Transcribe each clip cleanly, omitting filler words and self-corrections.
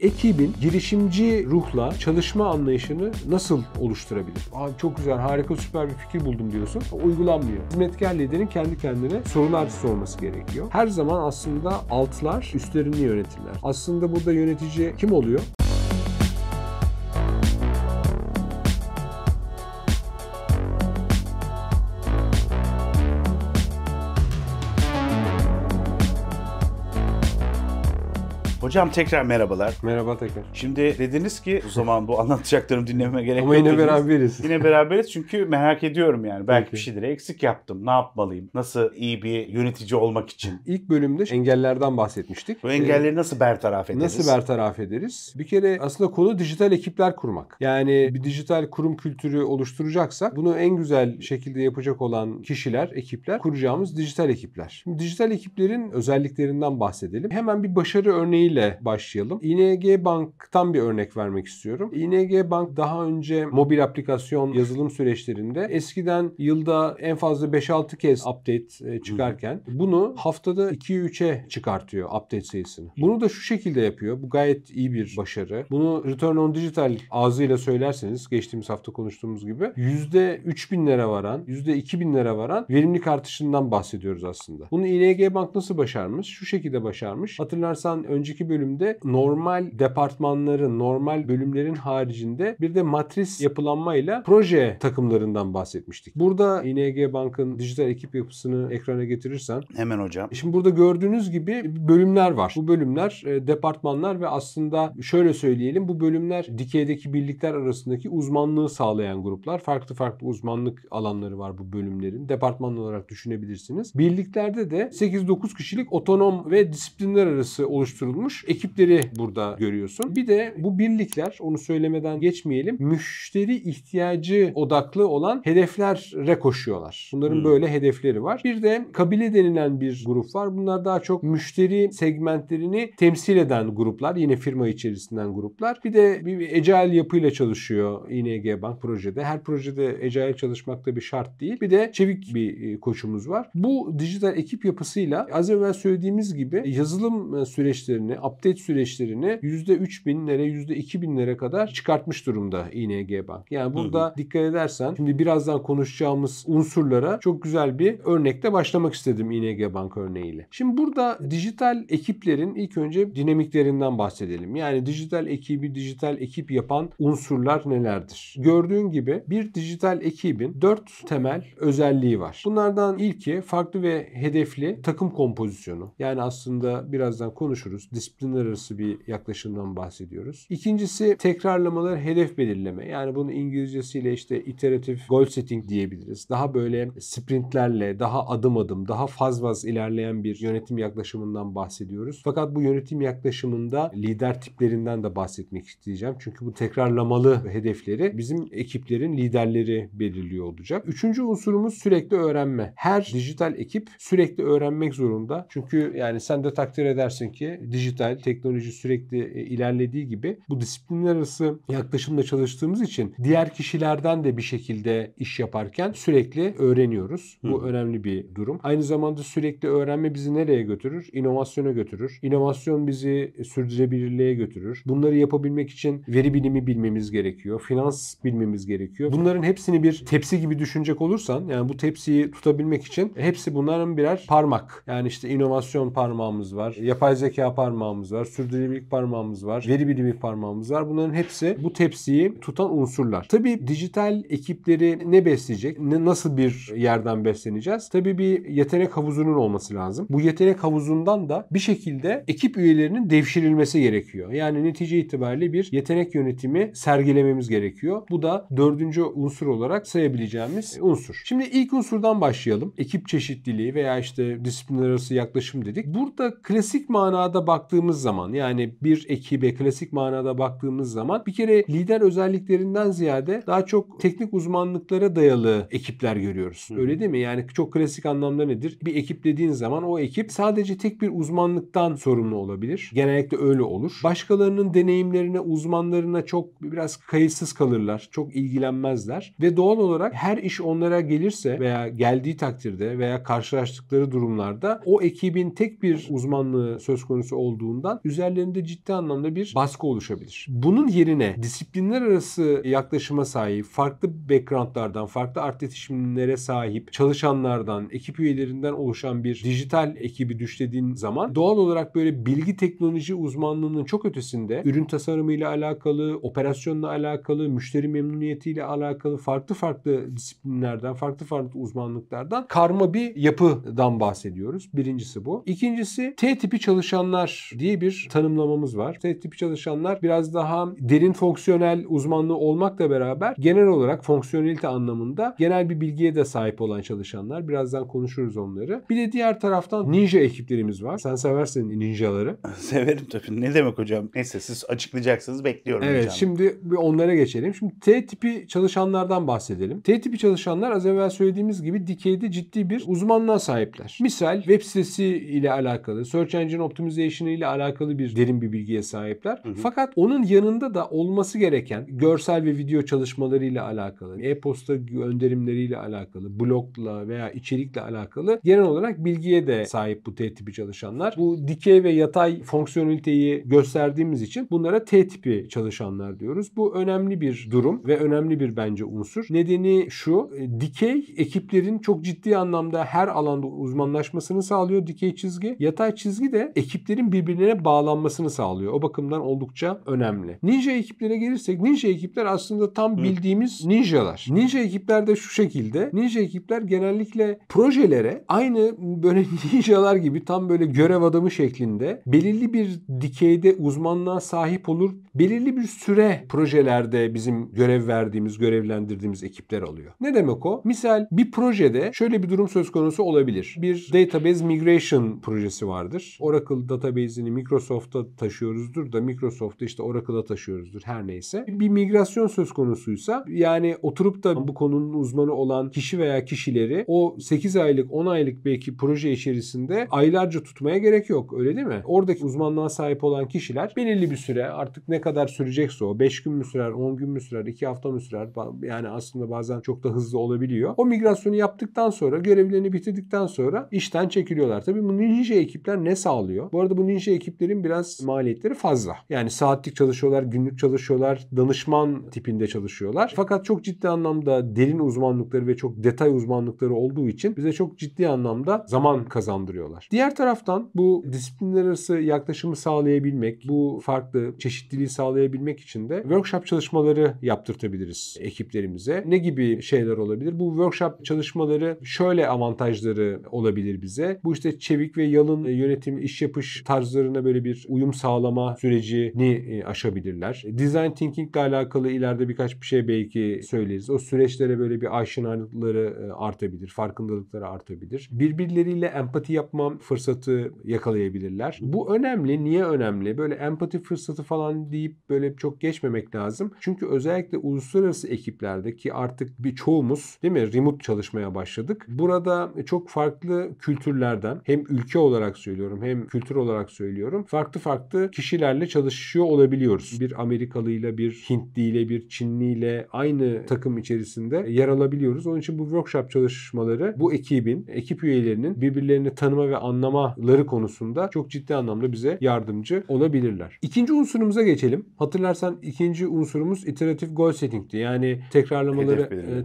Ekibin girişimci ruhla çalışma anlayışını nasıl oluşturabilir? Çok güzel, harika, süper bir fikir buldum diyorsun. Uygulanmıyor. Hizmetkar liderin kendi kendine sorular sorması gerekiyor. Her zaman aslında altlar üstlerini yönetirler. Aslında burada yönetici kim oluyor? Hocam tekrar merhabalar. Merhaba tekrar. Şimdi dediniz ki o zaman bu anlatacaklarımı dinlememe gerek yok. Ama yine dediniz. beraberiz. Yine beraberiz çünkü merak ediyorum yani. Belki Peki. bir şeyleri eksik yaptım. Ne yapmalıyım? Nasıl iyi bir yönetici olmak için? İlk bölümde engellerden bahsetmiştik. Bu engelleri nasıl bertaraf ederiz? Nasıl bertaraf ederiz? Bir kere aslında konu dijital ekipler kurmak. Yani bir dijital kurum kültürü oluşturacaksak bunu en güzel şekilde yapacak olan kişiler, ekipler, kuracağımız dijital ekipler. Şimdi dijital ekiplerin özelliklerinden bahsedelim. Hemen bir başarı örneğiyle başlayalım. ING Bank'tan bir örnek vermek istiyorum. ING Bank daha önce mobil aplikasyon yazılım süreçlerinde eskiden yılda en fazla 5-6 kez update çıkarken bunu haftada 2-3'e çıkartıyor update sayısını. Bunu da şu şekilde yapıyor. Bu gayet iyi bir başarı. Bunu Return on Digital ağzıyla söylerseniz geçtiğimiz hafta konuştuğumuz gibi %3.000'lere varan, %2.000'lere varan verimlilik artışından bahsediyoruz aslında. Bunu ING Bank nasıl başarmış? Şu şekilde başarmış. Hatırlarsan önceki bölümde normal departmanların, normal bölümlerin haricinde bir de matris yapılanmayla proje takımlarından bahsetmiştik. Burada ING Bank'ın dijital ekip yapısını ekrana getirirsen. Hemen hocam. Şimdi burada gördüğünüz gibi bölümler var. Bu bölümler departmanlar ve aslında şöyle söyleyelim, bu bölümler dikeydeki birlikler arasındaki uzmanlığı sağlayan gruplar. Farklı farklı uzmanlık alanları var bu bölümlerin. Departman olarak düşünebilirsiniz. Birliklerde de 8-9 kişilik otonom ve disiplinler arası oluşturulmuş ekipleri burada görüyorsun. Bir de bu birlikler, onu söylemeden geçmeyelim, müşteri ihtiyacı odaklı olan hedeflere koşuyorlar. Bunların böyle hedefleri var. Bir de kabile denilen bir grup var. Bunlar daha çok müşteri segmentlerini temsil eden gruplar. Yine firma içerisinden gruplar. Bir de bir agile yapıyla çalışıyor ING Bank projede. Her projede agile çalışmak da bir şart değil. Bir de çevik bir koçumuz var. Bu dijital ekip yapısıyla az evvel söylediğimiz gibi yazılım süreçlerini, update süreçlerini %3.000'lere, %2.000'lere kadar çıkartmış durumda ING Bank. Yani burada dikkat edersen şimdi birazdan konuşacağımız unsurlara çok güzel bir örnekle başlamak istedim ING Bank örneğiyle. Şimdi burada dijital ekiplerin ilk önce dinamiklerinden bahsedelim. Yani dijital ekibi, dijital ekip yapan unsurlar nelerdir? Gördüğün gibi bir dijital ekibin 4 temel özelliği var. Bunlardan ilki farklı ve hedefli takım kompozisyonu. Yani aslında birazdan konuşuruz. Disiplinler arası bir yaklaşımdan bahsediyoruz. İkincisi tekrarlamalar, hedef belirleme. Yani bunu İngilizcesiyle işte iterative goal setting diyebiliriz. Daha böyle sprintlerle, daha adım adım, daha faz ilerleyen bir yönetim yaklaşımından bahsediyoruz. Fakat bu yönetim yaklaşımında lider tiplerinden de bahsetmek isteyeceğim. Çünkü bu tekrarlamalı hedefleri bizim ekiplerin liderleri belirliyor olacak. Üçüncü unsurumuz sürekli öğrenme. Her dijital ekip sürekli öğrenmek zorunda. Çünkü yani sen de takdir edersin ki dijital teknoloji sürekli ilerlediği gibi bu disiplinler arası yaklaşımla çalıştığımız için diğer kişilerden de bir şekilde iş yaparken sürekli öğreniyoruz. Bu önemli bir durum. Aynı zamanda sürekli öğrenme bizi nereye götürür? İnovasyona götürür. İnovasyon bizi sürdürülebilirliğe götürür. Bunları yapabilmek için veri bilimi bilmemiz gerekiyor. Finans bilmemiz gerekiyor. Bunların hepsini bir tepsi gibi düşünecek olursan, yani bu tepsiyi tutabilmek için hepsi bunların birer parmak. Yani işte inovasyon parmağımız var. Yapay zeka parmağımız var. Sürdürülebilirlik parmağımız var. Veri bilimi parmağımız var. Bunların hepsi bu tepsiyi tutan unsurlar. Tabii dijital ekipleri ne besleyecek? Nasıl bir yerden besleneceğiz? Tabii bir yetenek havuzunun olması lazım. Bu yetenek havuzundan da bir şekilde ekip üyelerinin devşirilmesi gerekiyor. Yani netice itibariyle bir yetenek yönetimi sergilememiz gerekiyor. Bu da dördüncü unsur olarak sayabileceğimiz unsur. Şimdi ilk unsurdan başlayalım. Ekip çeşitliliği veya işte disiplinler arası yaklaşım dedik. Burada klasik manada baktığımız zaman, yani bir ekibe klasik manada baktığımız zaman bir kere lider özelliklerinden ziyade daha çok teknik uzmanlıklara dayalı ekipler görüyoruz. Öyle değil mi? Yani çok klasik anlamda nedir? Bir ekip dediğin zaman o ekip sadece tek bir uzmanlıktan sorumlu olabilir. Genellikle öyle olur. Başkalarının deneyimlerine, uzmanlarına çok biraz kayıtsız kalırlar. Çok ilgilenmezler. Ve doğal olarak her iş onlara gelirse veya geldiği takdirde veya karşılaştıkları durumlarda o ekibin tek bir uzmanlığı söz konusu olduğu olduğundan üzerlerinde ciddi anlamda bir baskı oluşabilir. Bunun yerine disiplinler arası yaklaşıma sahip, farklı backgroundlardan, farklı art yetişimlere sahip çalışanlardan, ekip üyelerinden oluşan bir dijital ekibi düşlediğin zaman doğal olarak böyle bilgi teknoloji uzmanlığının çok ötesinde ürün tasarımıyla alakalı, operasyonla alakalı, müşteri memnuniyetiyle alakalı farklı disiplinlerden, farklı uzmanlıklardan karma bir yapıdan bahsediyoruz. Birincisi bu. İkincisi T tipi çalışanlar diye bir tanımlamamız var. T tipi çalışanlar biraz daha derin fonksiyonel uzmanlığı olmakla beraber genel olarak fonksiyonelite anlamında genel bir bilgiye de sahip olan çalışanlar. Birazdan konuşuruz onları. Bir de diğer taraftan ninja ekiplerimiz var. Sen seversin ninjaları. Severim tabii. Ne demek hocam? Neyse siz açıklayacaksınız. Bekliyorum. Evet, heyecanla. şimdi bir onlara geçelim. Şimdi T tipi çalışanlardan bahsedelim. T tipi çalışanlar az evvel söylediğimiz gibi dikeyde ciddi bir uzmanlığa sahipler. Misal web sitesi ile alakalı, search engine optimization ile alakalı derin bir bilgiye sahipler. Fakat onun yanında da olması gereken görsel ve video çalışmalarıyla alakalı, e-posta gönderimleriyle alakalı, blogla veya içerikle alakalı genel olarak bilgiye de sahip bu T tipi çalışanlar. Bu dikey ve yatay fonksiyoneliteyi gösterdiğimiz için bunlara T tipi çalışanlar diyoruz. Bu önemli bir durum ve önemli bir bence unsur. Nedeni şu, dikey ekiplerin çok ciddi anlamda her alanda uzmanlaşmasını sağlıyor dikey çizgi. Yatay çizgi de ekiplerin birbirine bağlanmasını sağlıyor. O bakımdan oldukça önemli. Ninja ekiplere gelirsek, ninja ekipler aslında tam bildiğimiz ninjalar. Ninja ekipler de şu şekilde. Ninja ekipler genellikle projelere aynı böyle ninjalar gibi tam böyle görev adamı şeklinde belirli bir dikeyde uzmanlığa sahip olur. Belirli bir süre projelerde bizim görevlendirdiğimiz ekipler alıyor. Ne demek o? Misal bir projede şöyle bir durum söz konusu olabilir. Bir database migration projesi vardır. Oracle database'ini Microsoft'a taşıyoruzdur da Microsoft'ta işte Oracle'a taşıyoruzdur her neyse. Bir migrasyon söz konusuysa yani oturup da bu konunun uzmanı olan kişi veya kişileri o 8 aylık 10 aylık belki proje içerisinde aylarca tutmaya gerek yok. Öyle değil mi? Oradaki uzmanlığa sahip olan kişiler belirli bir süre artık ne kadar sürecekse o 5 gün mü sürer, 10 gün mü sürer, 2 hafta mı sürer? Yani aslında bazen çok da hızlı olabiliyor. O migrasyonu yaptıktan sonra görevlerini bitirdikten sonra işten çekiliyorlar. Tabii bu ninja ekipler ne sağlıyor? Bu arada bu ninja ekiplerin biraz maliyetleri fazla. Yani saatlik çalışıyorlar, günlük çalışıyorlar, danışman tipinde çalışıyorlar. Fakat çok ciddi anlamda derin uzmanlıkları ve çok detay uzmanlıkları olduğu için bize çok ciddi anlamda zaman kazandırıyorlar. Diğer taraftan bu disiplinler arası yaklaşımı sağlayabilmek, bu farklı çeşitliliği sağlayabilmek için de workshop çalışmaları yaptırtabiliriz ekiplerimize. Ne gibi şeyler olabilir? Bu workshop çalışmaları şöyle avantajları olabilir bize. Bu işte çevik ve yalın yönetim, iş yapış tarzlarına böyle bir uyum sağlama sürecini aşabilirler. Design thinking ile alakalı ileride birkaç bir şey belki söyleriz. O süreçlere böyle bir aşinalıkları artabilir, farkındalıkları artabilir. Birbirleriyle empati yapma fırsatı yakalayabilirler. Bu önemli. Niye önemli? Böyle empati fırsatı falan deyip böyle çok geçmemek lazım. Çünkü özellikle uluslararası ekiplerde ki artık birçoğumuz değil mi remote çalışmaya başladık. Burada çok farklı kültürlerden hem ülke olarak söylüyorum hem kültür olarak söylüyorum farklı kişilerle çalışıyor olabiliyoruz. Bir Amerikalıyla, bir Hintliyle, bir Çinliyle aynı takım içerisinde yer alabiliyoruz. Onun için bu workshop çalışmaları bu ekip üyelerinin birbirlerini tanıma ve anlamaları konusunda çok ciddi anlamda bize yardımcı olabilirler. İkinci unsurumuza geçelim. Hatırlarsan ikinci unsurumuz iterative goal setting'ti. Yani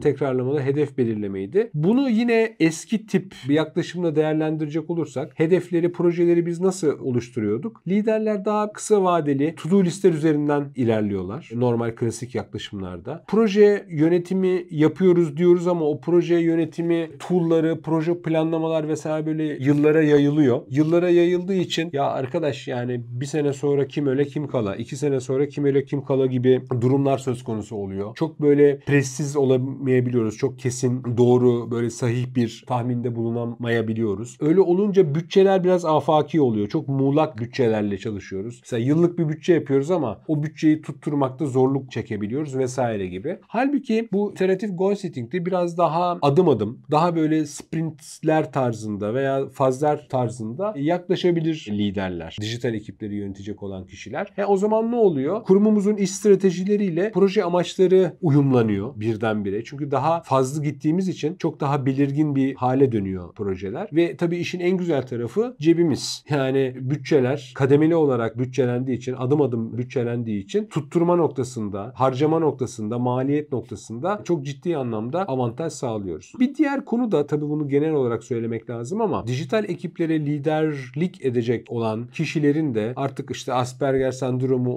tekrarlamalı hedef belirlemeydi. Bunu yine eski tip bir yaklaşımla değerlendirecek olursak hedefleri, projeleri biz nasıl oluşturuyorduk? Liderler daha kısa vadeli to-do listeler üzerinden ilerliyorlar. Normal klasik yaklaşımlarda. Proje yönetimi yapıyoruz diyoruz ama o proje yönetimi tool'ları, proje planlamalar vesaire böyle yıllara yayılıyor. Yıllara yayıldığı için ya arkadaş yani bir sene sonra kim öle kim kala, 2 sene sonra kim öle kim kala gibi durumlar söz konusu oluyor. Çok böyle presiz olamayabiliyoruz. Çok kesin, doğru, böyle sahih bir tahminde bulunamayabiliyoruz. Öyle olunca bütçeler biraz afaki oluyor. Çok muğlak bütçelerle çalışıyoruz. Mesela yıllık bir bütçe yapıyoruz ama o bütçeyi tutturmakta zorluk çekebiliyoruz vesaire gibi. Halbuki bu iterative goal setting'de biraz daha adım daha böyle sprintler tarzında veya fazlar tarzında yaklaşabilir liderler. Dijital ekipleri yönetecek olan kişiler. O zaman ne oluyor? Kurumumuzun iş stratejileriyle proje amaçları uyumlanıyor birdenbire. Çünkü daha fazla gittiğimiz için çok daha belirgin bir hale dönüyor projeler. Ve tabii işin en güzel tarafı cebimiz. Yani bütçe bütçeler kademeli olarak bütçelendiği için, adım adım bütçelendiği için tutturma noktasında, harcama noktasında, maliyet noktasında çok ciddi anlamda avantaj sağlıyoruz. Bir diğer konu da tabii bunu genel olarak söylemek lazım ama dijital ekiplere liderlik edecek olan kişilerin de artık işte Asperger sendromu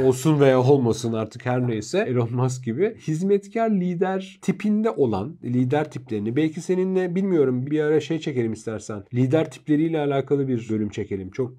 olsun veya olmasın artık her neyse Elon Musk gibi hizmetkar lider tipinde olan lider tiplerini belki seninle bilmiyorum bir ara çekelim istersen. Lider tipleriyle alakalı bir bölüm çekelim. Çok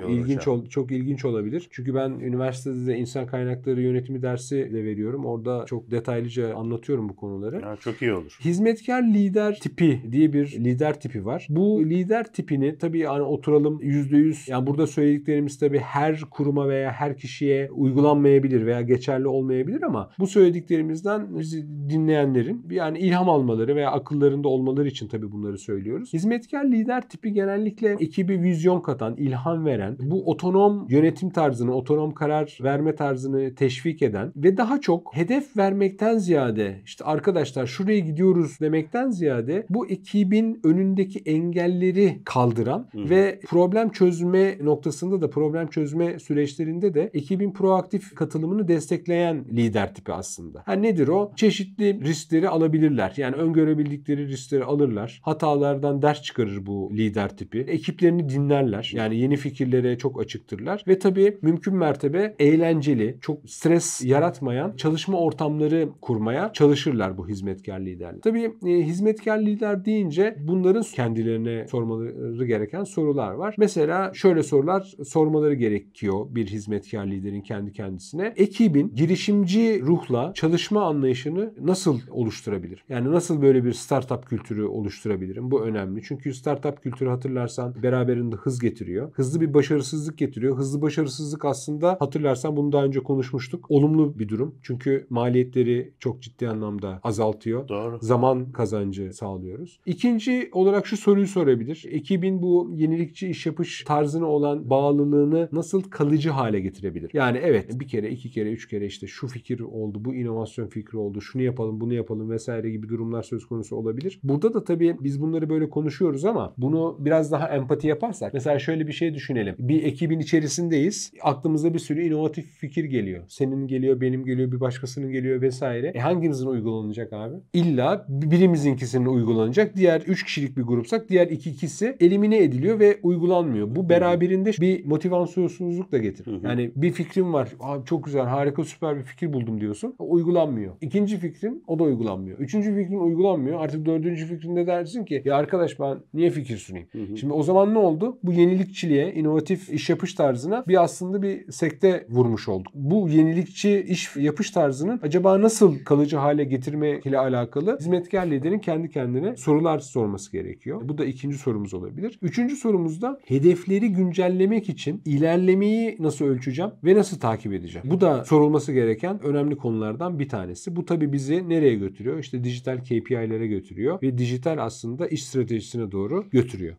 çok ilginç olabilir. Çünkü ben üniversitede de insan kaynakları yönetimi dersi de veriyorum. Orada çok detaylıca anlatıyorum bu konuları. Ya, çok iyi olur. Hizmetkar lider tipi diye bir lider tipi var. Bu lider tipini tabii yani oturalım %100 yani burada söylediklerimiz tabii her kuruma veya her kişiye uygulanmayabilir veya geçerli olmayabilir ama bu söylediklerimizden bizi dinleyenlerin yani ilham almaları veya akıllarında olmaları için tabii bunları söylüyoruz. Hizmetkar lider tipi genellikle ekibi vizyon katan, ilham veren, bu otonom yönetim tarzını, otonom karar verme tarzını teşvik eden ve daha çok hedef vermekten ziyade işte arkadaşlar şuraya gidiyoruz demekten ziyade bu ekibin önündeki engelleri kaldıran ve problem çözme noktasında da problem çözme süreçlerinde de ekibin proaktif katılımını destekleyen lider tipi aslında. Ha nedir o? Çeşitli riskleri alabilirler. Yani öngörebildikleri riskleri alırlar. Hatalardan ders çıkarır bu lider tipi. Ekiplerini dinlerler. Yani yeni fikirlere çok açıktırlar. Ve tabii mümkün mertebe eğlenceli, çok stres yaratmayan çalışma ortamları kurmaya çalışırlar bu hizmetkar liderler. Tabii hizmetkar lider deyince bunların kendilerine sormaları gereken sorular var. Mesela şöyle sorular sormaları gerekiyor bir hizmetkar liderin kendi kendisine. Ekibin girişimci ruhla çalışma anlayışını nasıl oluşturabilir? Yani nasıl böyle bir startup kültürü oluşturabilirim? Bu önemli. Çünkü startup kültürü hatırlarsan beraberinde hız getiriyor. Hızlı bir başarısızlık getiriyor. Hızlı başarısızlık aslında hatırlarsan bunu daha önce konuşmuştuk. Olumlu bir durum. Çünkü maliyetleri çok ciddi anlamda azaltıyor. Doğru. Zaman kazancı sağlıyoruz. İkinci olarak şu soruyu sorabilir. Ekibin bu yenilikçi iş yapış tarzına olan bağlılığını nasıl kalıcı hale getirebilir? Yani evet bir kere, iki kere, üç kere işte şu fikir oldu, bu inovasyon fikri oldu, şunu yapalım, bunu yapalım vesaire gibi durumlar söz konusu olabilir. Burada da tabii biz bunları böyle konuşuyoruz ama bunu biraz daha empati yaparsak mesela şöyle bir şey düşünelim. Bir ekibin içerisindeyiz. Aklımıza bir sürü inovatif fikir geliyor. Senin geliyor, benim geliyor, bir başkasının geliyor vesaire. Hangimizin uygulanacak abi? İlla birimizinkisinin uygulanacak. Diğer 3 kişilik bir grupsak diğer 2 elimine ediliyor ve uygulanmıyor. Bu beraberinde bir motivasyonsuzluk da getirir. Yani bir fikrim var. Abi çok güzel, harika, süper bir fikir buldum diyorsun. O uygulanmıyor. İkinci fikrin o da uygulanmıyor. Üçüncü fikrin uygulanmıyor. Artık dördüncü fikrinde dersin ki ya arkadaş ben niye fikir sunayım? Şimdi o zaman ne oldu? Bu yenilikçiliğe, inovatif iş yapış tarzına bir aslında bir sekte vurmuş olduk. Bu yenilikçi iş yapış tarzının acaba nasıl kalıcı hale getirmekle alakalı hizmetkar liderin kendi kendine sorular sorması gerekiyor. Bu da ikinci sorumuz olabilir. Üçüncü sorumuzda hedefleri güncellemek için ilerlemeyi nasıl ölçeceğim ve nasıl takip edeceğim? Bu da sorulması gereken önemli konulardan bir tanesi. Bu tabii bizi nereye götürüyor? İşte dijital KPI'lere götürüyor ve dijital aslında iş stratejisine doğru götürüyor.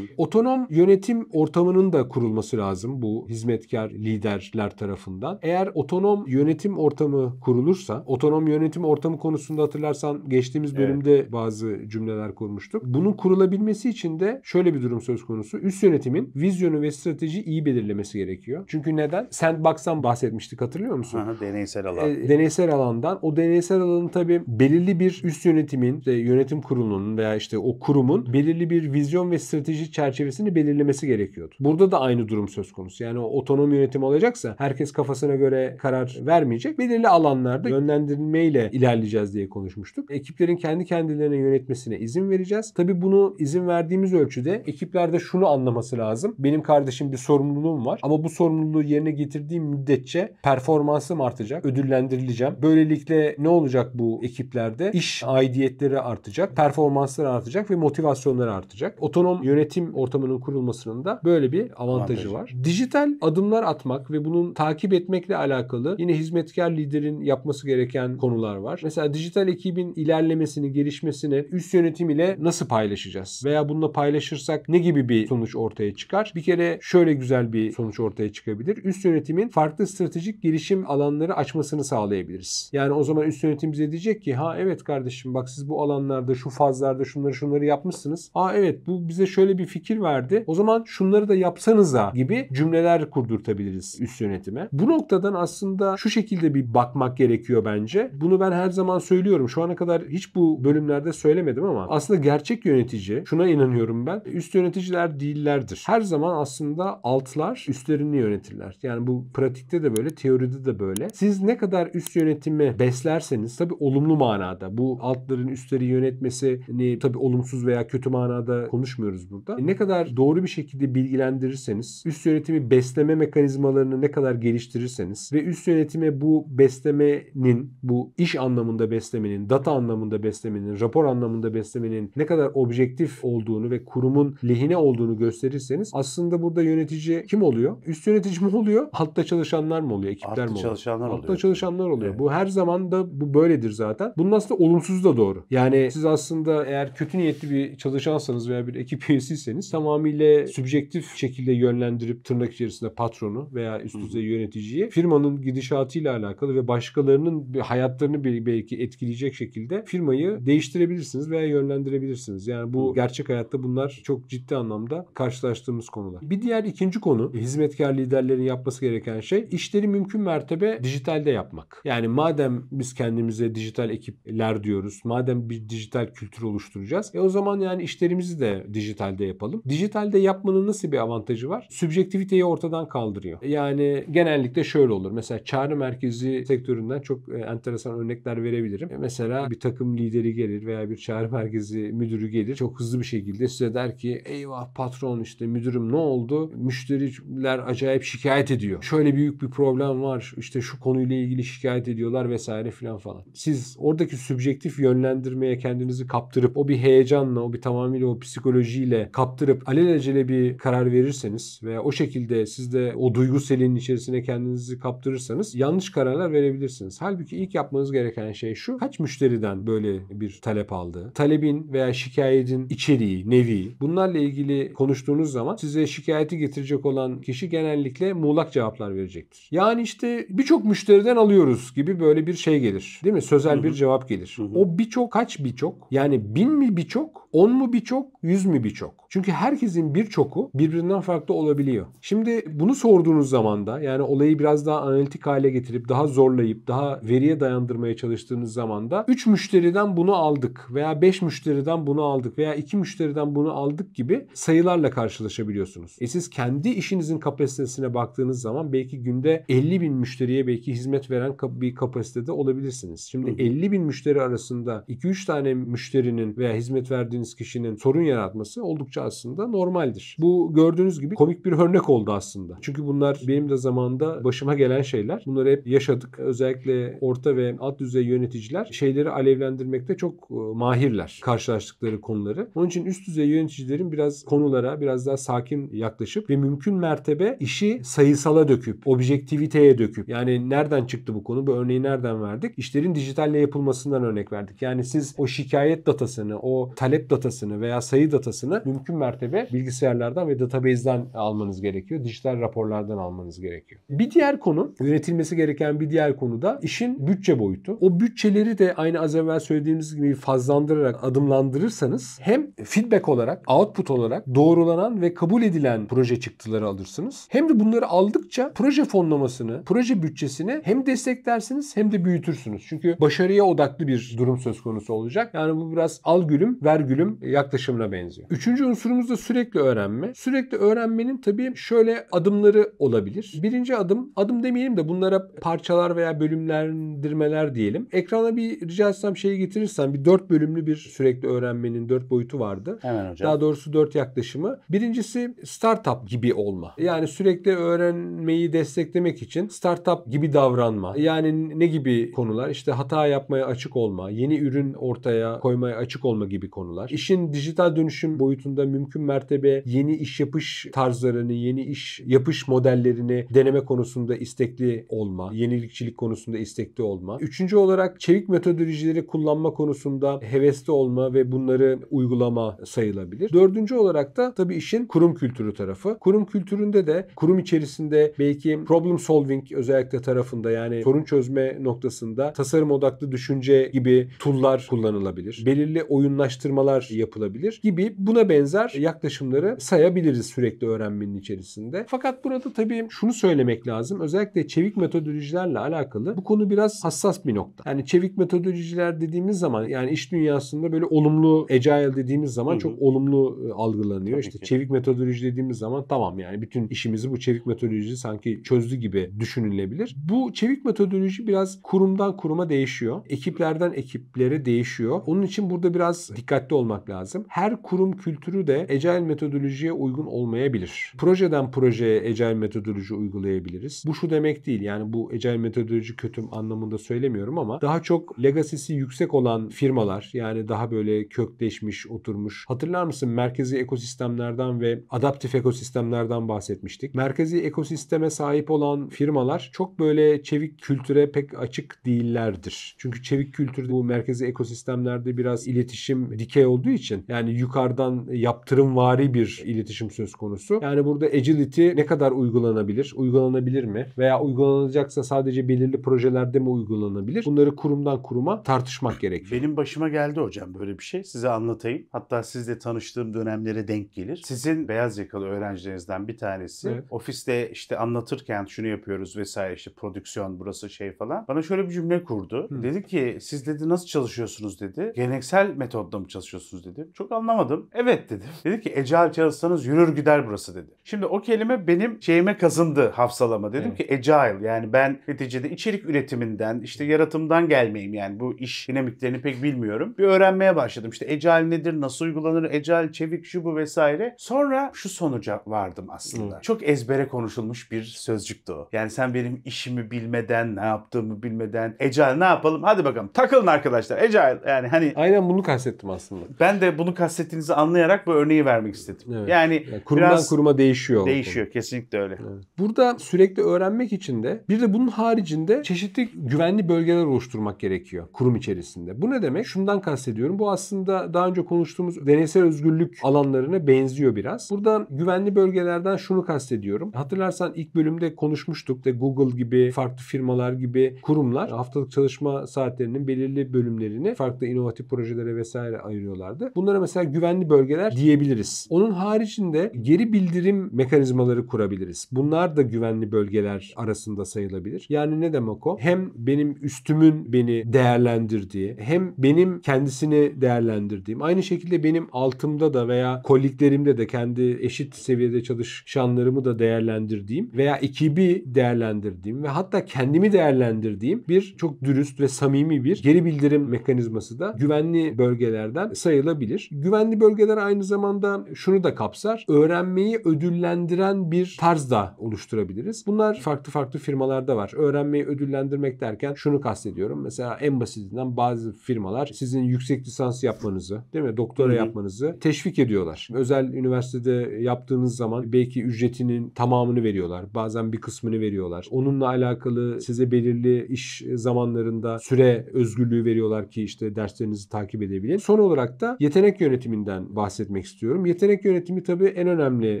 Otonom yönetim ortamının da kurulması lazım bu hizmetkar liderler tarafından. Eğer otonom yönetim ortamı kurulursa, otonom yönetim ortamı konusunda hatırlarsan geçtiğimiz bölümde bazı cümleler kurmuştuk. Bunun kurulabilmesi için de şöyle bir durum söz konusu. Üst yönetimin vizyonu ve strateji iyi belirlemesi gerekiyor. Çünkü neden? Sandbox'tan bahsetmiştik hatırlıyor musun? Deneysel alan. Deneysel alandan. O deneysel alanın tabii belirli bir üst yönetimin, yönetim kurulunun veya işte o kurumun belirli bir vizyon ve strateji çerçevesini belirlemesi gerekiyordu. Burada da aynı durum söz konusu. Yani o otonom yönetim olacaksa herkes kafasına göre karar vermeyecek. Belirli alanlarda yönlendirilmeyle ilerleyeceğiz diye konuşmuştuk. Ekiplerin kendi kendilerine yönetmesine izin vereceğiz. Tabii bunu izin verdiğimiz ölçüde ekiplerde şunu anlaması lazım. Benim kardeşim bir sorumluluğum var ama bu sorumluluğu yerine getirdiğim müddetçe performansım artacak. Ödüllendirileceğim. Böylelikle ne olacak bu ekiplerde? İş aidiyetleri artacak. Performansları artacak ve motivasyonları artacak. Otonom yönetim ortamının kurulmasının da böyle bir avantajı var. Dijital adımlar atmak ve bunun takip etmekle alakalı yine hizmetkar liderin yapması gereken konular var. Mesela dijital ekibin ilerlemesini, gelişmesini üst yönetim ile nasıl paylaşacağız? Veya bununla paylaşırsak ne gibi bir sonuç ortaya çıkar? Bir kere şöyle güzel bir sonuç ortaya çıkabilir. Üst yönetimin farklı stratejik gelişim alanları açmasını sağlayabiliriz. Yani o zaman üst yönetim bize diyecek ki ha evet kardeşim bak siz bu alanlarda şu fazlarda şunları yapmışsınız. Evet bu bize şöyle bir fikir verdi. O zaman şunları da yapsanız baksanıza gibi cümleler kurdurtabiliriz üst yönetime. Bu noktadan aslında şu şekilde bir bakmak gerekiyor bence. Bunu ben her zaman söylüyorum. Şu ana kadar hiç bu bölümlerde söylemedim ama aslında gerçek yönetici, şuna inanıyorum ben, üst yöneticiler değillerdir. Her zaman aslında altlar üstlerini yönetirler. Yani bu pratikte de böyle, teoride de böyle. Siz ne kadar üst yönetimi beslerseniz, tabii olumlu manada, bu altların üstleri yönetmesini tabii olumsuz veya kötü manada konuşmuyoruz burada. Ne kadar doğru bir şekilde bilgilendirirseniz, üst yönetimi besleme mekanizmalarını ne kadar geliştirirseniz ve üst yönetime bu beslemenin, bu iş anlamında beslemenin, data anlamında beslemenin, rapor anlamında beslemenin ne kadar objektif olduğunu ve kurumun lehine olduğunu gösterirseniz aslında burada yönetici kim oluyor? Üst yönetici mi oluyor? Altta çalışanlar mı oluyor? Ekipler mi oluyor? Çalışanlar oluyor. Altta çalışanlar oluyor. Evet. Bu her zaman da bu böyledir zaten. Bunun aslında olumsuz da doğru. Yani siz aslında eğer kötü niyetli bir çalışansanız veya bir ekip üyesiyseniz tamamıyla sübjektif şekilde yönlendirip tırnak içerisinde patronu veya üst düzey yöneticiyi firmanın gidişatıyla alakalı ve başkalarının hayatlarını belki etkileyecek şekilde firmayı değiştirebilirsiniz veya yönlendirebilirsiniz. Yani bu gerçek hayatta bunlar çok ciddi anlamda karşılaştığımız konular. Bir diğer ikinci konu, hizmetkar liderlerin yapması gereken şey, işleri mümkün mertebe dijitalde yapmak. Yani madem biz kendimize dijital ekipler diyoruz, madem bir dijital kültür oluşturacağız, o zaman yani işlerimizi de dijitalde yapalım. Dijitalde yapmanın nasıl bir avantajı var? Sübjektiviteyi ortadan kaldırıyor. Yani genellikle şöyle olur. Mesela çağrı merkezi sektöründen çok enteresan örnekler verebilirim. Mesela bir takım lideri gelir veya bir çağrı merkezi müdürü gelir. Çok hızlı bir şekilde size der ki eyvah patron, işte müdürüm ne oldu? Müşteriler acayip şikayet ediyor. Şöyle büyük bir problem var. İşte şu konuyla ilgili şikayet ediyorlar vesaire filan falan. Siz oradaki sübjektif yönlendirmeye kendinizi kaptırıp o bir heyecanla, o bir tamamıyla o psikolojiyle kaptırıp alelacele bir karar verirseniz veya o şekilde siz de o duygu selinin içerisine kendinizi kaptırırsanız yanlış kararlar verebilirsiniz. Halbuki ilk yapmanız gereken şey şu: kaç müşteriden böyle bir talep aldı? Talebin veya şikayetin içeriği, nevi, bunlarla ilgili konuştuğunuz zaman size şikayeti getirecek olan kişi genellikle muğlak cevaplar verecektir. Yani işte birçok müşteriden alıyoruz gibi böyle bir şey gelir. Değil mi? Sözel bir cevap gelir. O birçok kaç birçok? Yani 1000 mi birçok? 10 mu birçok? 100 mü birçok? Çünkü herkesin birçoku birbirinden farklı olabiliyor. Şimdi bunu sorduğunuz zaman da, yani olayı biraz daha analitik hale getirip daha zorlayıp daha veriye dayandırmaya çalıştığınız zaman da 3 müşteriden bunu aldık veya 5 müşteriden bunu aldık veya 2 müşteriden bunu aldık gibi sayılarla karşılaşabiliyorsunuz. Siz kendi işinizin kapasitesine baktığınız zaman belki günde 50.000 müşteriye belki hizmet veren bir kapasitede olabilirsiniz. Şimdi 50.000 müşteri arasında 2-3 tane müşterinin veya hizmet verdiğiniz kişinin sorun yaratması oldukça aslında normaldir. Bu gördüğünüz gibi komik bir örnek oldu aslında. Çünkü bunlar benim de zamanında başıma gelen şeyler. Bunları hep yaşadık. Özellikle orta ve alt düzey yöneticiler şeyleri alevlendirmekte çok mahirler, karşılaştıkları konuları. Onun için üst düzey yöneticilerin biraz konulara biraz daha sakin yaklaşıp ve mümkün mertebe işi sayısala döküp, objektiviteye döküp, yani nereden çıktı bu konu? Bu örneği nereden verdik? İşlerin dijitalle yapılmasından örnek verdik. Yani siz o şikayet datasını, o talep datasını veya sayı datasını mümkün mertebe bilgisayarlardan ve database'den almanız gerekiyor. Dijital raporlardan almanız gerekiyor. Bir diğer konu, yönetilmesi gereken bir diğer konu da işin bütçe boyutu. O bütçeleri de aynı az evvel söylediğimiz gibi fazlandırarak adımlandırırsanız hem feedback olarak, output olarak doğrulanan ve kabul edilen proje çıktıları alırsınız. Hem de bunları aldıkça proje fonlamasını, proje bütçesini hem desteklersiniz hem de büyütürsünüz. Çünkü başarıya odaklı bir durum söz konusu olacak. Yani bu biraz al gülüm, ver gülüm yaklaşımına benziyor. Üçüncü unsurumuz da sürekli öğrenme. Sürekli öğrenmenin tabii şöyle adımları olabilir. Birinci adım demeyelim de bunlara parçalar veya bölümlendirmeler diyelim. Ekrana bir rica etsem şeyi getirirsen, bir 4 bölümlü bir sürekli öğrenmenin 4 boyutu vardı. Hemen hocam. Daha doğrusu 4 yaklaşımı. Birincisi startup gibi olma. Yani sürekli öğrenmeyi desteklemek için startup gibi davranma. Yani ne gibi konular? İşte hata yapmaya açık olma, yeni ürün ortaya koymaya açık olma gibi konular. İşin dijital dönüşüm boyutunda mümkün mertebe yeni iş yapış tarzlarını, yeni iş yapış modellerini deneme konusunda istekli olma, yenilikçilik konusunda istekli olma. Üçüncü olarak çevik metodolojileri kullanma konusunda hevesli olma ve bunları uygulama sayılabilir. Dördüncü olarak da tabii işin kurum kültürü tarafı. Kurum kültüründe de kurum içerisinde belki problem solving özellikle tarafında, yani sorun çözme noktasında tasarım odaklı düşünce gibi tool'lar kullanılabilir. Belirli oyunlaştırmalar yapılabilir gibi buna benzer yaklaşımları sayabiliriz sürekli öğrenme öğrenmenin içerisinde. Fakat burada tabii şunu söylemek lazım. Özellikle çevik metodolojilerle alakalı bu konu biraz hassas bir nokta. Yani çevik metodolojiler dediğimiz zaman yani iş dünyasında böyle olumlu agile dediğimiz zaman çok olumlu algılanıyor. Tabii İşte ki. çevik metodoloji dediğimiz zaman tamam yani bütün işimizi bu çevik metodoloji sanki çözdü gibi düşünülebilir. Bu çevik metodoloji biraz kurumdan kuruma değişiyor. Ekiplerden ekiplere değişiyor. Onun için burada biraz dikkatli olmak lazım. Her kurum kültürü de agile metodolojiye uygun olmayabilir. Projeden projeye agile metodoloji uygulayabiliriz. Bu şu demek değil. Yani bu agile metodoloji kötü anlamında söylemiyorum ama daha çok legacy'si yüksek olan firmalar yani daha böyle kökleşmiş, oturmuş. Hatırlar mısın? Merkezi ekosistemlerden ve adaptif ekosistemlerden bahsetmiştik. Merkezi ekosisteme sahip olan firmalar çok böyle çevik kültüre pek açık değillerdir. Çünkü çevik kültür bu merkezi ekosistemlerde biraz iletişim dikey olduğu için yani yukarıdan yaptırımvari bir iletişim söz konusu. Yani burada agility ne kadar uygulanabilir? Uygulanabilir mi? Veya uygulanacaksa sadece belirli projelerde mi uygulanabilir? Bunları kurumdan kuruma tartışmak gerekiyor. Benim başıma geldi hocam böyle bir şey. Size anlatayım. Hatta sizle tanıştığım dönemlere denk gelir. Sizin beyaz yakalı öğrencilerinizden bir tanesi ofiste işte anlatırken şunu yapıyoruz vesaire işte prodüksiyon burası şey falan. Bana şöyle bir cümle kurdu. Dedi ki siz dedi nasıl çalışıyorsunuz dedi. Geleneksel metodla mı çalışıyorsunuz dedi. Çok anlamadım. Evet dedim. Dedi ki agile çalışsanız yürür gider burası dedi. Şimdi o kelime benim şeyime kazındı hafsalama. Dedim ki agile yani ben neticede içerik üretiminden işte yaratımdan gelmeyeyim yani bu iş dinamiklerini pek bilmiyorum. Bir öğrenmeye başladım. İşte agile nedir, nasıl uygulanır, agile, çevik, şu bu vesaire. Sonra şu sonuca vardım aslında. Çok ezbere konuşulmuş bir sözcüktü o. Yani sen benim işimi bilmeden, ne yaptığımı bilmeden agile ne yapalım? Hadi bakalım takılın arkadaşlar. Agile yani hani aynen bunu kastettim aslında. ben de bunu kastettiğinizi anlayarak bu örneği vermek istedim. Evet. Yani kurumdan biraz kuruma değişiyor. değişiyor. Kesinlikle öyle. Evet. Burada sürekli öğrenmek için de bir de bunun haricinde çeşitli güvenli bölgeler oluşturmak gerekiyor kurum içerisinde. Bu ne demek? Şundan kastediyorum. Bu aslında daha önce konuştuğumuz deneysel özgürlük alanlarına benziyor biraz. Burada güvenli bölgelerden şunu kastediyorum. Hatırlarsan ilk bölümde konuşmuştuk da Google gibi farklı firmalar gibi kurumlar haftalık çalışma saatlerinin belirli bölümlerini farklı inovatif projelere vesaire ayırıyorlardı. Bunlara mesela güvenli bölgeler diyebiliriz. Onun haricinde geri bildirim mekanizmaları kurabiliriz. Bunlar da güvenli bölgeler arasında sayılabilir. Yani ne demek o? Hem benim üstümün beni değerlendirdiği, hem benim kendisini değerlendirdiğim, aynı şekilde benim altımda da veya kolliklerimde de kendi eşit seviyede çalışanlarımı da değerlendirdiğim veya ekibi değerlendirdiğim ve hatta kendimi değerlendirdiğim bir çok dürüst ve samimi bir geri bildirim mekanizması da güvenli bölgelerden sayılabilir. Güvenli bölgeler aynı zamanda şunu da kapsar. Öğrenmeyi ödüllendiren bir tarz da oluşturabiliriz. Bunlar farklı farklı firmalarda var. Öğrenmeyi ödüllendirmek derken şunu kastediyorum. Mesela en basitinden bazı firmalar sizin yüksek lisans yapmanızı, değil mi? Doktora yapmanızı teşvik ediyorlar. Özel üniversitede yaptığınız zaman belki ücretinin tamamını veriyorlar. Bazen bir kısmını veriyorlar. Onunla alakalı size belirli iş zamanlarında süre özgürlüğü veriyorlar ki işte derslerinizi takip edebilin. Son olarak da yetenek yönetiminden bahsetmek istiyorum. Yetenek yönetimi tabii en önemli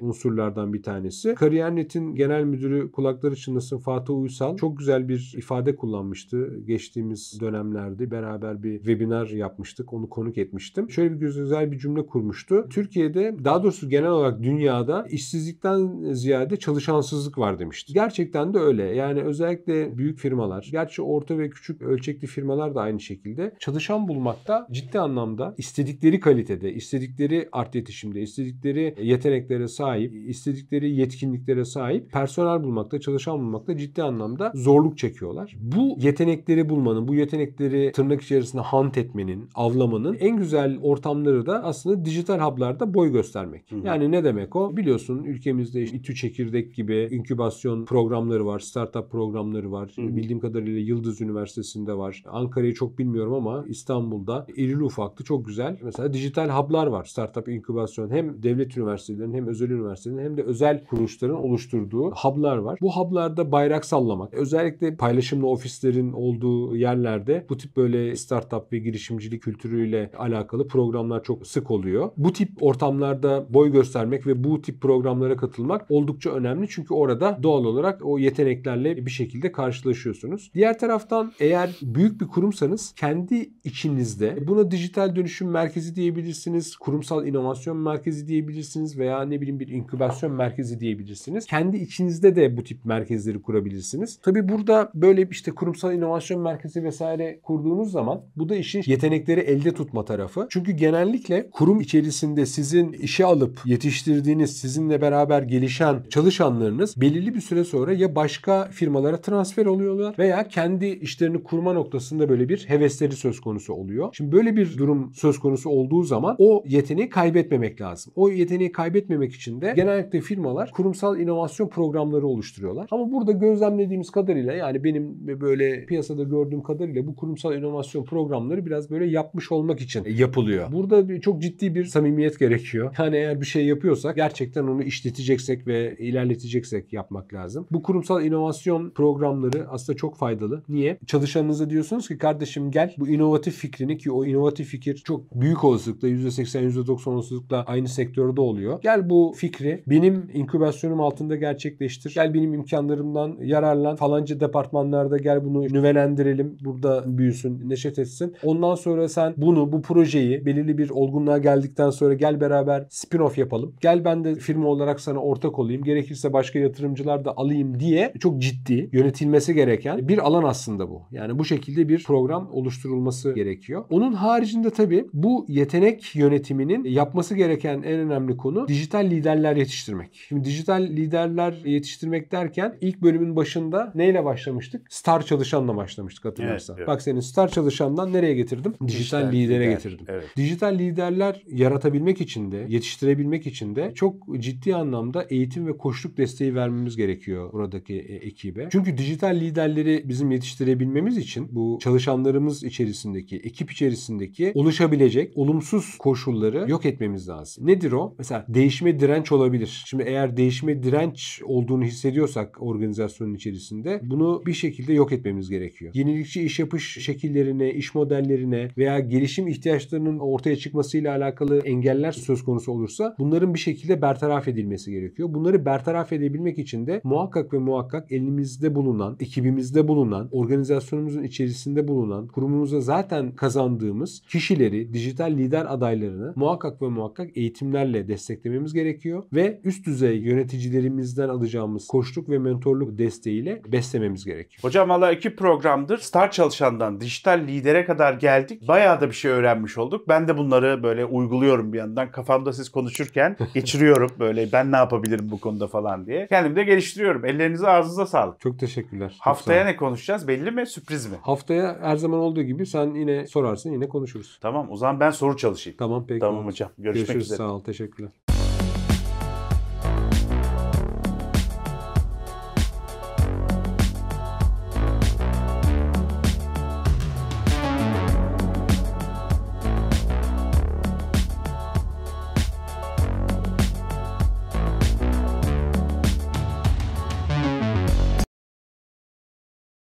unsurlardan bir tanesi. Kariyer.net'in genel müdürü kulakları çınlasın Fatih Uysal çok güzel bir ifade kullanmıştı. Geçtiğimiz dönemlerde beraber bir webinar yapmıştık. Onu konuk etmiştim. Şöyle bir güzel bir cümle kurmuştu. Türkiye'de daha doğrusu genel olarak dünyada işsizlikten ziyade çalışansızlık var demişti. Gerçekten de öyle. Yani özellikle büyük firmalar, gerçi orta ve küçük ölçekli firmalar da aynı şekilde çalışan bulmakta ciddi anlamda istedikleri kalitede, istedikleri art yetişimde, istedikleri yeteneklere sahip, istedikleri yetkinliklere sahip personel bulmakta, çalışan bulmakta ciddi anlamda zorluk çekiyorlar. Bu yetenekleri bulmanın, bu yetenekleri tırnak içerisinde hunt etmenin, avlamanın en güzel ortamları da aslında dijital hub'larda boy göstermek. Yani ne demek o? Biliyorsun ülkemizde işte İTÜ Çekirdek gibi inkübasyon programları var, startup programları var. Bildiğim kadarıyla Yıldız Üniversitesi'nde var. Ankara'yı çok bilmiyorum ama İstanbul'da irili ufaklı çok güzel. Mesela dijital hub'lar var. Startup inkübasyon hem devlet üniversitelerinin hem özel üniversitelerin hem de özel kuruluşların oluşturduğu hub'lar var. Bu hub'larda bayrak sallamak, özellikle paylaşımlı ofislerin olduğu yerlerde bu tip böyle startup ve girişimcilik kültürüyle alakalı programlar çok sık oluyor. Bu tip ortamlarda boy göstermek ve bu tip programlara katılmak oldukça önemli. Çünkü orada doğal olarak o yeteneklerle bir şekilde karşılaşıyorsunuz. Diğer taraftan eğer büyük bir kurumsanız kendi içinizde buna dijital dönüşüm merkezi diyebilirsiniz, kurumsal inovasyon merkezi diyebilirsiniz veya ne bileyim bir inkübasyon merkezi diyebilirsiniz. Kendi içinizde de bu tip merkezleri kurabilirsiniz. Tabii burada böyle işte kurumsal inovasyon merkezi vesaire kurduğunuz zaman bu da işin yetenekleri elde tutma tarafı. Çünkü genellikle kurum içerisinde sizin işe alıp yetiştirdiğiniz, sizinle beraber gelişen çalışanlarınız belirli bir süre sonra ya başka firmalara transfer oluyorlar veya kendi işlerini kurma noktasında böyle bir hevesleri söz konusu oluyor. Şimdi böyle bir durum söz konusu olduğu zaman o yeteneği kaybetmemek lazım. O yeteneği kaybetmemek için de genellikle firmalar kurumsal inovasyon programları oluşturuyorlar. Ama burada gözlemlediğimiz kadarıyla, yani benim böyle piyasada gördüğüm kadarıyla bu kurumsal inovasyon programları biraz böyle yapmış olmak için yapılıyor. Burada çok ciddi bir samimiyet gerekiyor. Yani eğer bir şey yapıyorsak gerçekten onu işleteceksek ve ilerleteceksek yapmak lazım. Bu kurumsal inovasyon programları aslında çok faydalı. Niye? Çalışanınıza diyorsunuz ki kardeşim gel bu inovatif fikrini, ki o inovatif fikir çok büyük olasılıkla %80 %90 olasılıkla aynı sektörde oluyor. Gel bu fikri benim inkübasyonum altında gerçekleştir. Gel benim imkanlarımdan yararlan. Falanca departmanlarda gel bunu nüvelendirelim. Burada büyüsün, neşet etsin. Ondan sonra sen bu projeyi belirli bir olgunluğa geldikten sonra gel beraber spin-off yapalım. Gel ben de firma olarak sana ortak olayım. Gerekirse başka yatırımcılar da alayım diye çok ciddi yönetilmesi gereken bir alan aslında bu. Yani bu şekilde bir program oluşturulması gerekiyor. Onun haricinde tabii bu yetenek yönetiminin yapması gereken en önemli konu dijital liderler yetiştirmek. Şimdi dijital liderler yetiştirmek derken ilk bölümün başında neyle başlamıştık? Star çalışanla başlamıştık hatırlarsan. Evet. Bak seni star çalışandan nereye getirdim? Dijital lidere getirdim. Evet. Dijital liderler yaratabilmek için de, yetiştirebilmek için de çok ciddi anlamda eğitim ve koçluk desteği vermemiz gerekiyor buradaki ekibe. Çünkü dijital liderleri bizim yetiştirebilmemiz için bu çalışanlarımız içerisindeki, ekip içerisindeki oluşabilecek olumsuz koşulları yok etmemiz lazım. Nedir o? Mesela değişime direnç olabilir. Şimdi eğer değişime direnç olduğunu hissediyorsak organizasyonun içerisinde bunu bir şekilde yok etmemiz gerekiyor. Yenilikçi iş yapış şekillerine, iş modellerine veya gelişim ihtiyaçlarının ortaya çıkmasıyla alakalı engeller söz konusu olursa bunların bir şekilde bertaraf edilmesi gerekiyor. Bunları bertaraf edebilmek için de muhakkak ve muhakkak elimizde bulunan, ekibimizde bulunan, organizasyonumuzun içerisinde bulunan, kurumumuza zaten kazandığımız kişileri, dijital lider adaylarını muhakkak ve muhakkak eğitimlerle desteklememiz gerekiyor ve üst düzey yöneticilerimizden alacağımız koçluk ve mentorluk desteğiyle beslememiz gerekiyor. Hocam valla 2 programdır star çalışandan dijital lidere kadar geldik. Bayağı da bir şey öğrenmiş olduk. Ben de bunları böyle uyguluyorum bir yandan. Kafamda siz konuşurken geçiriyorum böyle ben ne yapabilirim bu konuda falan diye. Kendimi de geliştiriyorum. Ellerinize ağzınıza sağlık. Çok teşekkürler. Çok Haftaya ne konuşacağız? Belli mi? Sürpriz mi? Haftaya her zaman olduğu gibi sen yine sorarsın, yine konuşuruz. Tamam o zaman ben soru çalışayım. Tamam peki. Tamam hocam. Görüşmek üzere. Sağ ol. Teşekkürler.